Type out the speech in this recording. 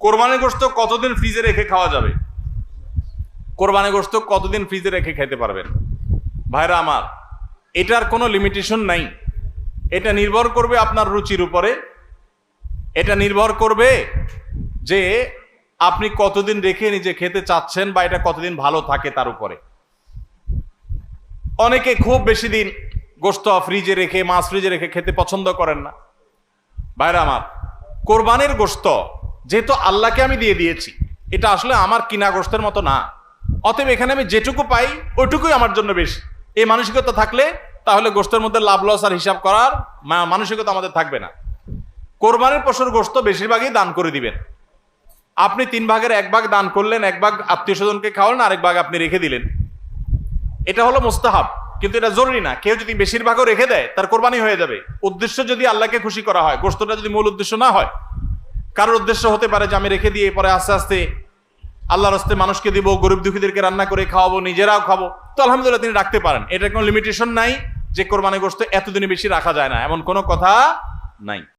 কোরবানির গোশত কতদিন ফ্রিজে রেখে খাওয়া যাবে? কোরবানির গোশত কতদিন ফ্রিজে রেখে খেতে পারবেন? ভাইরা আমার, এটার কোনো লিমিটেশন নাই। এটা নির্ভর করবে আপনার রুচির উপরে। এটা নির্ভর করবে যে আপনি কতদিন রেখে নিজে খেতে চাচ্ছেন বা এটা কতদিন ভালো থাকে তার উপরে। অনেকে খুব বেশি দিন গোশত ফ্রিজে রেখে, মাছ ফ্রিজে রেখে খেতে পছন্দ করেন না। ভাইরা আমার, কোরবানির গোশত যেহেতু আল্লাহকে আমি দিয়ে দিয়েছি, এটা আসলে আমার কিনা গোশতের মতো না। অতএব এখানে আমি যেটুকু পাই ওইটুকুই আমার জন্য বেশি। এই মানসিকতা থাকলে তাহলে গোশতের মধ্যে লাভ লস আর হিসাব করার মানসিকতা আমাদের থাকবে না। কোরবানির পশুর গোশত বেশিরভাগই দান করে দিবেন। আপনি 3 ভাগের 1 ভাগ দান করলেন, 1 ভাগ আত্মীয় স্বজনকে খাওয়ালেন, আরেক ভাগ আপনি রেখে দিলেন। এটা হলো মুস্তাহাব, কিন্তু এটা জরুরি না। কেউ যদি বেশিরভাগও রেখে দেয় তার কোরবানি হয়ে যাবে। উদ্দেশ্য যদি আল্লাহকে খুশি করা হয়, গোশতটা যদি মূল উদ্দেশ্য না হয়। কারোর উদ্দেশ্য হতে পারে যে আমি রেখে দিয়ে পরে আস্তে আস্তে আল্লাহর রাস্তে মানুষকে দিব, গরিব দুঃখীদেরকে রান্না করে খাওয়াবো, নিজেরাও খাবো, তো আলহামদুলিল্লাহ তিনি রাখতে পারেন। এটার কোনো লিমিটেশন নাই যে কোরবানি গোশত এতদিনে বেশি রাখা যায় না, এমন কোনো কথা নাই।